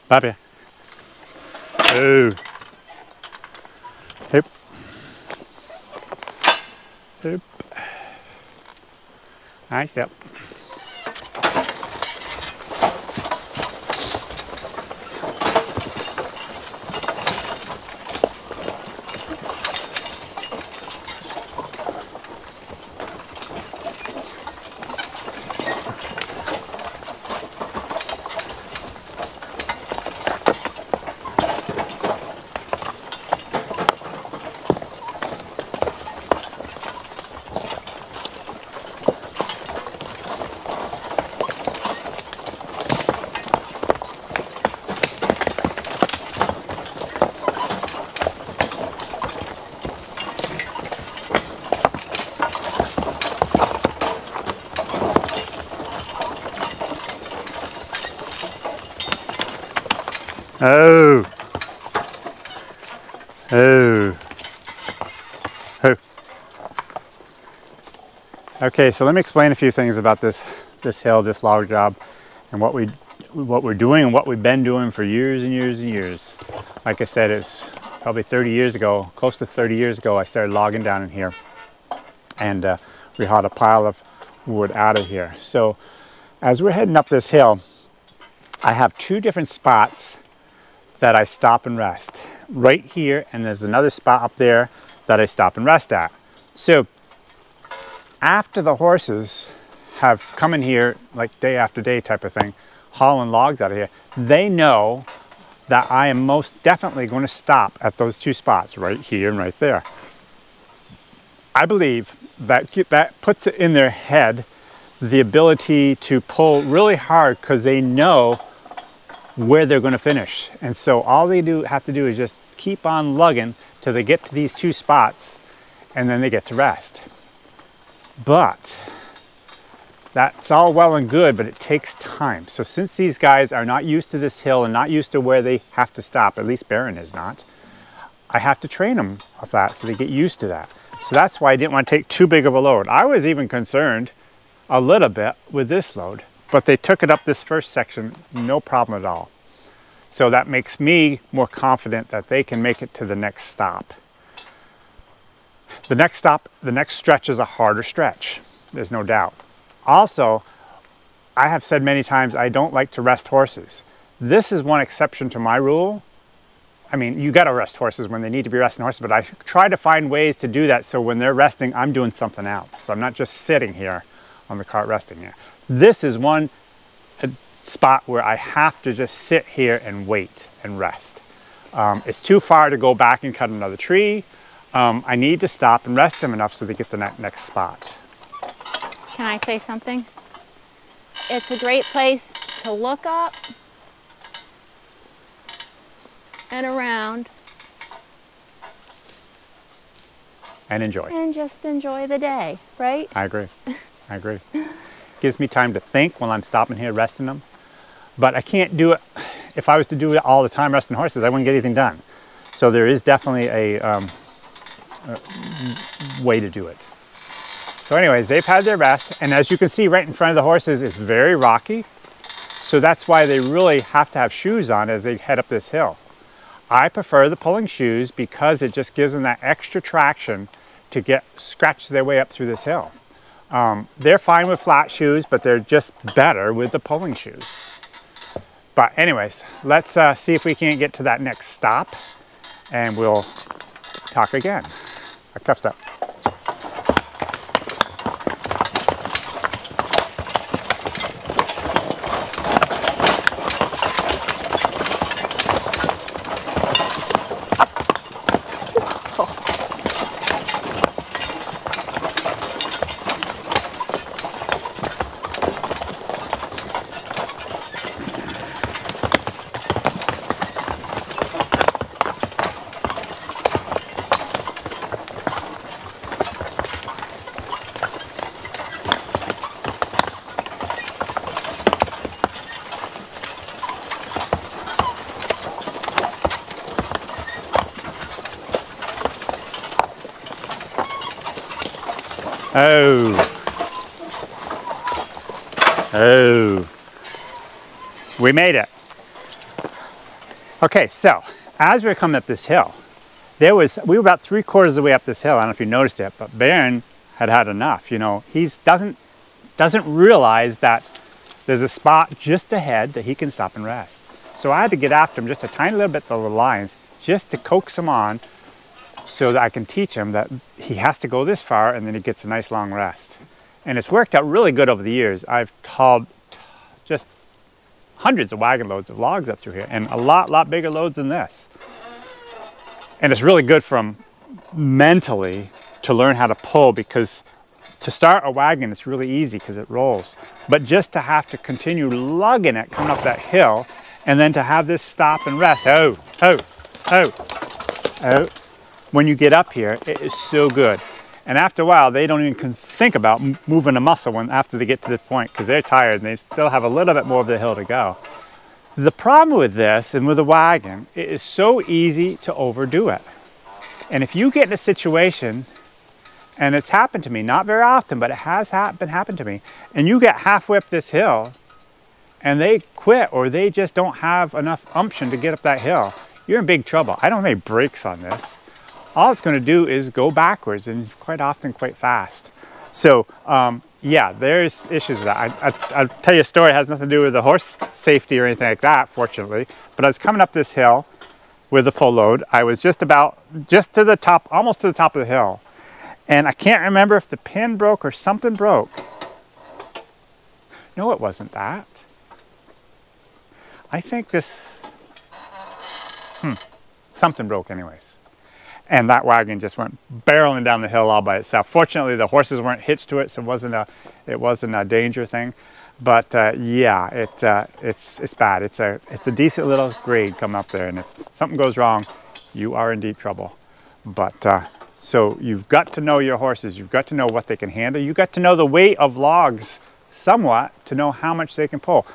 Bobby. Oh. Hip. Hip. Nice step. Oh. Oh. Oh. Okay, so let me explain a few things about this hill, this log job, and what we're doing and what we've been doing for years and years and years. Like I said, it's probably 30 years ago, close to 30 years ago, I started logging down in here, and we hauled a pile of wood out of here. So as we're heading up this hill, I have two different spots that I stop and rest. Right here, and there's another spot up there that I stop and rest at. So after the horses have come in here, like day after day type of thing, hauling logs out of here, they know that I am most definitely going to stop at those two spots, right here and right there. I believe that puts it in their head the ability to pull really hard because they know where they're going to finish. And so all they have to do is just keep on lugging till they get to these two spots, and then they get to rest. But that's all well and good, but it takes time. So since these guys are not used to this hill and not used to where they have to stop, at least Baron is not, I have to train them of that so they get used to that. So that's why I didn't want to take too big of a load. I was even concerned a little bit with this load, but they took it up this first section, no problem at all. So that makes me more confident that they can make it to the next stop. The next stop, the next stretch is a harder stretch, there's no doubt. Also, I have said many times I don't like to rest horses. This is one exception to my rule. I mean, you gotta rest horses when they need to be resting horses, but I try to find ways to do that so when they're resting, I'm doing something else. So I'm not just sitting here on the cart resting here. This is one spot where I have to just sit here and wait and rest. It's too far to go back and cut another tree. I need to stop and rest them enough so they get the next spot. Can I say something? It's a great place to look up and around and enjoy. And just enjoy the day, right? I agree. I agree. Gives me time to think while I'm stopping here resting them. But I can't do it. If I was to do it all the time resting horses, I wouldn't get anything done. So there is definitely a way to do it. So anyways, they've had their rest, and as you can see right in front of the horses, it's very rocky. So that's why they really have to have shoes on as they head up this hill. I prefer the pulling shoes because it just gives them that extra traction to scratch their way up through this hill. They're fine with flat shoes, but they're just better with the pulling shoes. But anyways, let's see if we can't get to that next stop, and we'll talk again. Tough stuff. Oh, we made it. Okay, so as we were coming up this hill, we were about 3/4 of the way up this hill. I don't know if you noticed it, but Baron had had enough. You know, he doesn't realize that there's a spot just ahead that he can stop and rest. So I had to get after him just a tiny little bit of the lines, just to coax him on, so that I can teach him that he has to go this far and then he gets a nice long rest. And it's worked out really good over the years. I've hauled just hundreds of wagon loads of logs up through here, and a lot bigger loads than this. And it's really good for him mentally to learn how to pull, because to start a wagon, it's really easy because it rolls. But just to have to continue lugging it coming up that hill, and then to have this stop and rest, oh, when you get up here, it is so good. And after a while, they don't even think about moving a muscle after they get to this point, because they're tired and they still have a little bit more of the hill to go. The problem with this and with a wagon, it is so easy to overdo it. And if you get in a situation, and it's happened to me, not very often, but it has been happened to me, and you get halfway up this hill, and they quit, or they just don't have enough umption to get up that hill, you're in big trouble. I don't have any brakes on this. All it's going to do is go backwards, and quite often quite fast. So yeah, there's issues with that. I'll tell you a story. It has nothing to do with the horse safety or anything like that, fortunately. But I was coming up this hill with a full load. I was just to the top, almost to the top of the hill. And I can't remember if the pin broke or something broke. No, it wasn't that. I think this, something broke anyways. And that wagon just went barreling down the hill all by itself. Fortunately, the horses weren't hitched to it, so it wasn't a danger thing. But yeah, it's bad. It's a decent little grade coming up there, and if something goes wrong, you are in deep trouble. But so you've got to know your horses. You've got to know what they can handle. You've got to know the weight of logs somewhat to know how much they can pull.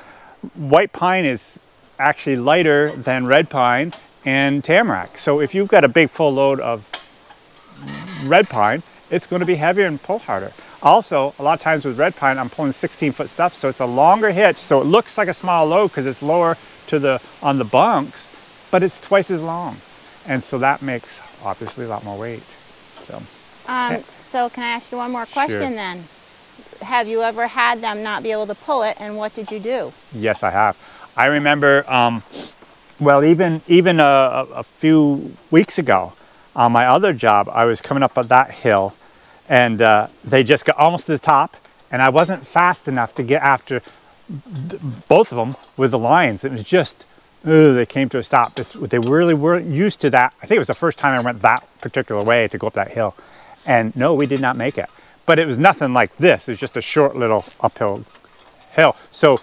White pine is actually lighter than red pine and tamarack. So if you've got a big full load of red pine, it's going to be heavier and pull harder. Also, a lot of times with red pine, I'm pulling 16-foot stuff, so it's a longer hitch, so it looks like a small load because it's lower on the bunks, but it's twice as long. And so that makes obviously a lot more weight. So, so can I ask you one more question Sure. then? Have you ever had them not be able to pull it, and what did you do? Yes, I have. I remember, well, even a few weeks ago, on my other job, I was coming up that hill, and they just got almost to the top, and I wasn't fast enough to get after both of them with the lines. It was just, they came to a stop. They really weren't used to that. I think it was the first time I went that particular way to go up that hill. And no, we did not make it. But it was nothing like this. It was just a short little uphill hill. So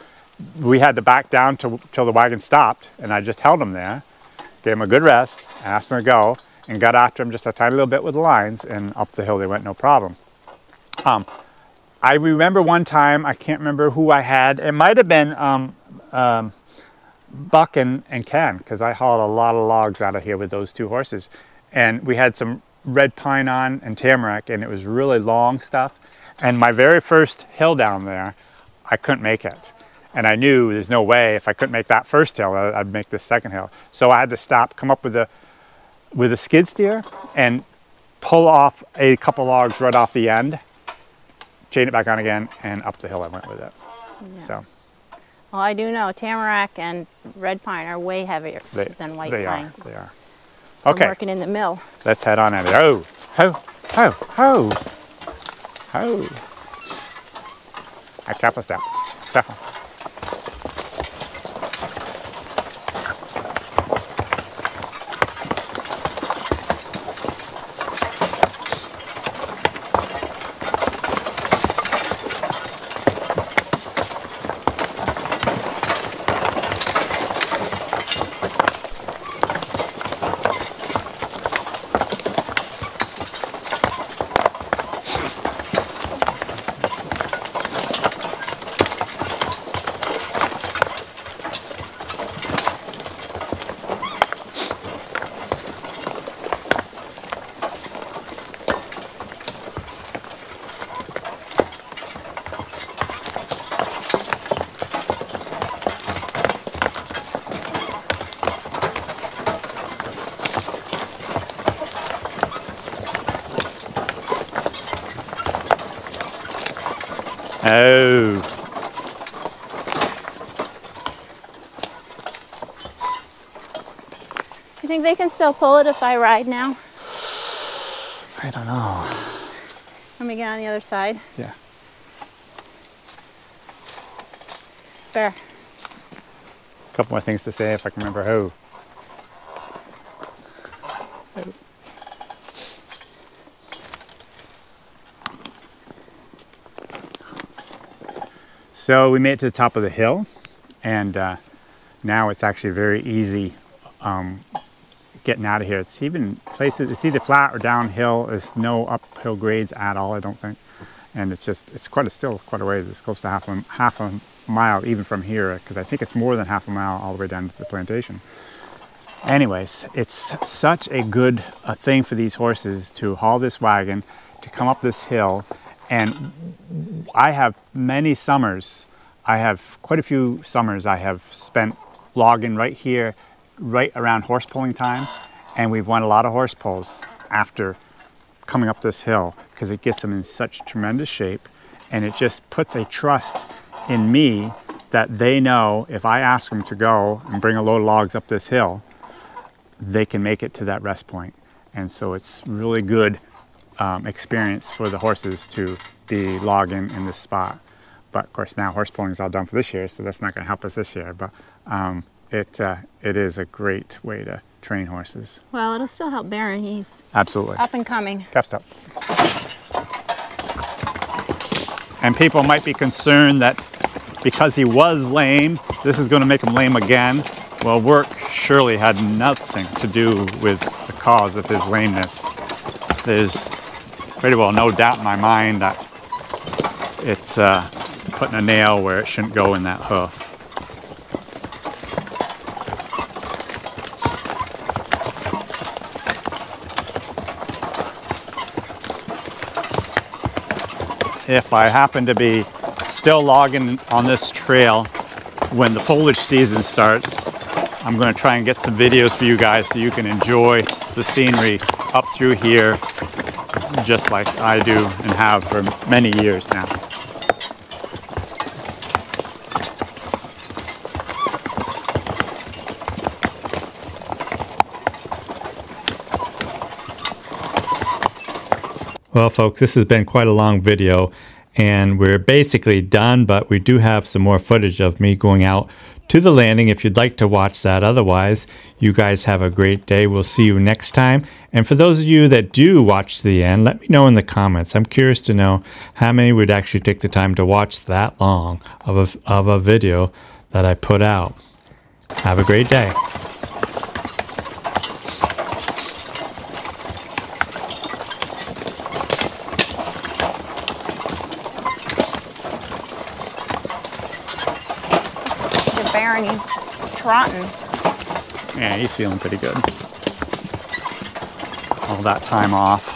we had to back down till the wagon stopped, and I just held them there, gave them a good rest, asked them to go, and got after them just a tiny little bit with the lines, and up the hill they went, no problem. I remember one time, I can't remember who I had, it might have been Buck and Ken, because I hauled a lot of logs out of here with those two horses. And we had some red pine on and tamarack, and it was really long stuff. And my very first hill down there, I couldn't make it. And I knew there's no way, if I couldn't make that first hill, I'd make the second hill. So I had to stop, come up with a skid steer, and pull off a couple logs right off the end, chain it back on again, and up the hill I went with it. Yeah. So. Well, I do know tamarack and red pine are way heavier than white pine. They are. I'm Okay. working in the mill. Let's head on at it. Oh, ho, ho, ho, ho. Careful step. Careful. Oh. You think they can still pull it if I ride now? I don't know. Let me get on the other side. Yeah. There. A couple more things to say if I can remember who. So we made it to the top of the hill, and now it's actually very easy getting out of here. It's even places, it's either flat or downhill. There's no uphill grades at all, I don't think. And it's just, it's still quite a ways. It's close to half a mile even from here, because I think it's more than half a mile all the way down to the plantation. Anyways, it's such a good thing for these horses to haul this wagon, to come up this hill. And I have many summers, I have quite a few summers I have spent logging right here, right around horse pulling time. And we've won a lot of horse pulls after coming up this hill, because it gets them in such tremendous shape. And it just puts a trust in me that they know if I ask them to go and bring a load of logs up this hill, they can make it to that rest point. And so it's really good experience for the horses to be logging in this spot. But of course now horse pulling is all done for this year, so that's not going to help us this year. But it is a great way to train horses. Well, it'll still help Baron. He's absolutely up and coming. Cap stop. And people might be concerned that because he was lame, this is going to make him lame again. Well, work surely had nothing to do with the cause of his lameness. There's pretty well no doubt in my mind that it's putting a nail where it shouldn't go in that hoof. If I happen to be still logging on this trail when the foliage season starts, I'm going to try and get some videos for you guys so you can enjoy the scenery up through here just like I do and have for many years now. Well, folks, this has been quite a long video, and we're basically done, but we do have some more footage of me going out to the landing if you'd like to watch that. Otherwise, you guys have a great day. We'll see you next time. And for those of you that do watch to the end, let me know in the comments. I'm curious to know how many would actually take the time to watch that long of a video that I put out. Have a great day. Baron, he's trotting. Yeah, he's feeling pretty good. All that time off.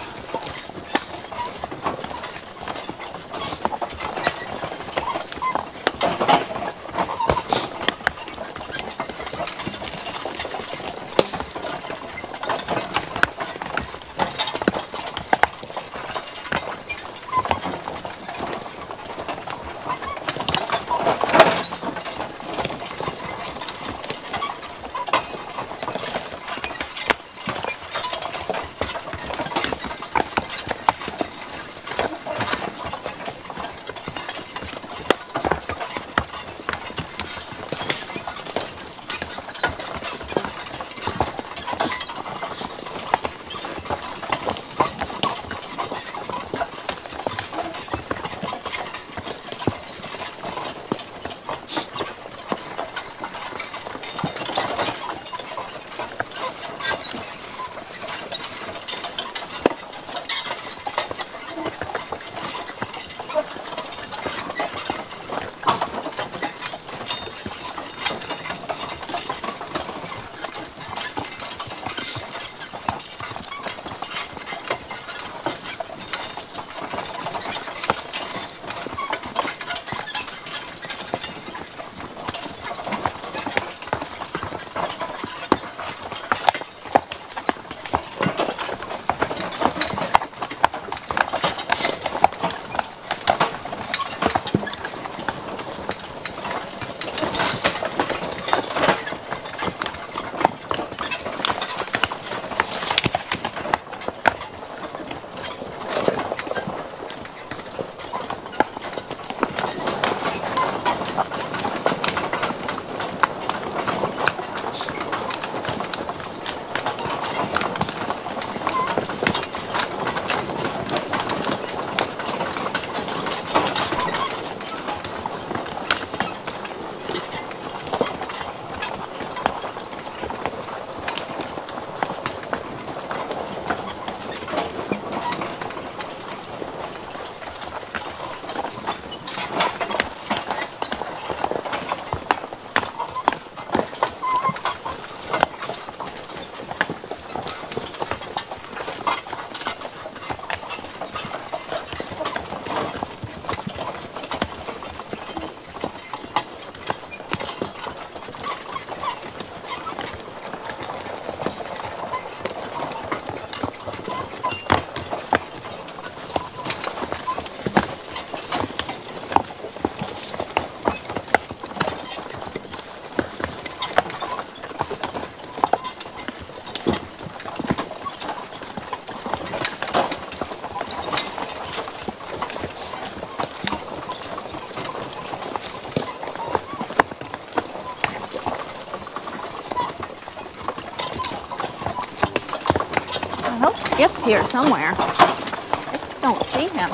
Skip's here somewhere. I just don't see him.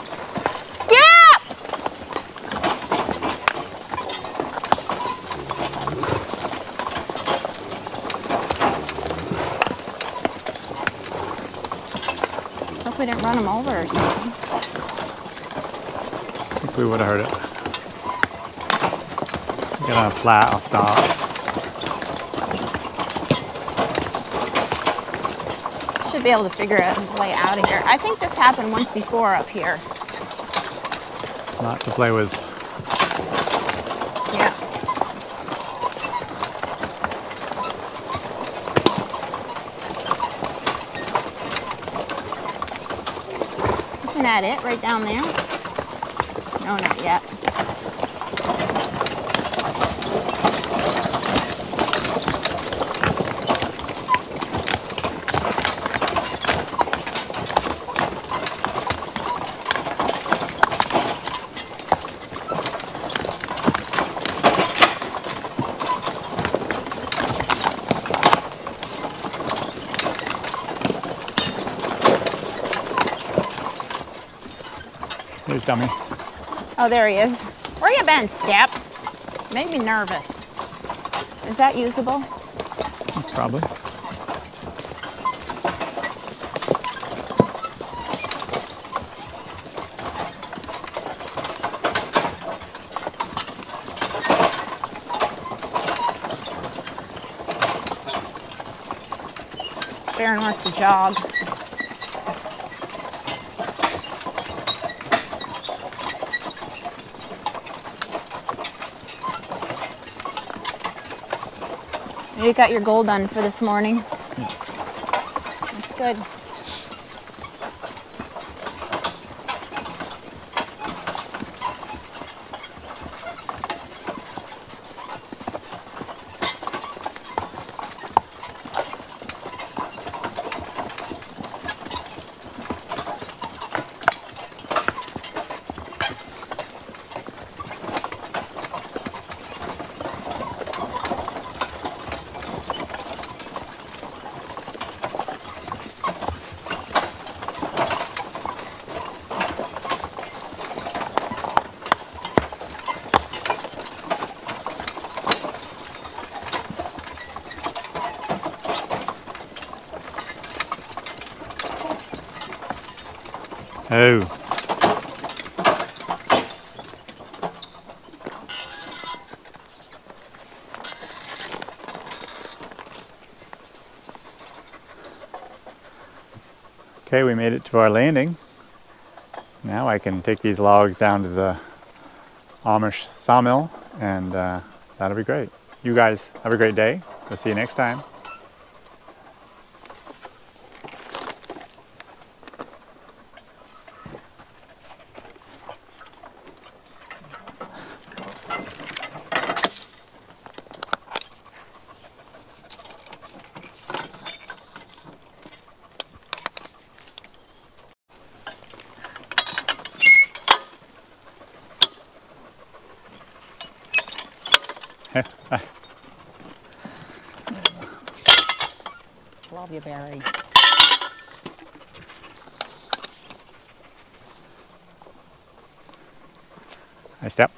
Skip! Hope we didn't run him over or something. I think we would have heard it. Get on a flat, I'll stop. Should be able to figure out his way out of here. I think this happened once before up here. Not to play with. Yeah. Isn't that it right down there? No, not yet. Here's Dummy. Oh, there he is. Where you been, Skip? Made me nervous. Is that usable? Probably. Percheron wants to jog. You got your goal done for this morning. Yeah. That's good. Oh. Okay, we made it to our landing. Now I can take these logs down to the Amish sawmill, and that'll be great. You guys have a great day. We'll see you next time. Love you, Barry. Nice step.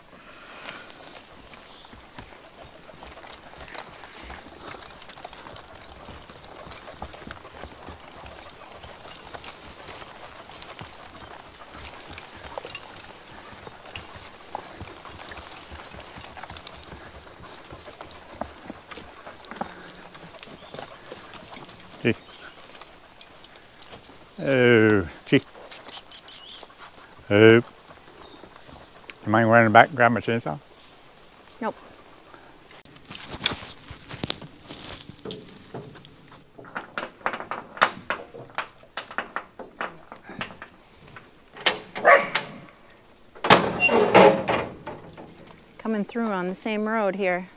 Gee. Oh, gee. Oh. You mind running back and grab my chainsaw? Nope. Coming through on the same road here.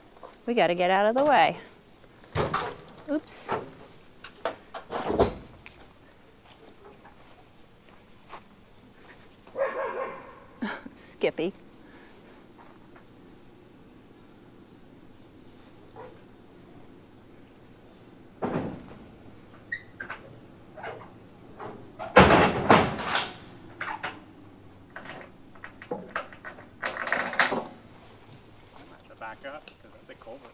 We got to get out of the way. Oops. Skippy. back up because I think over.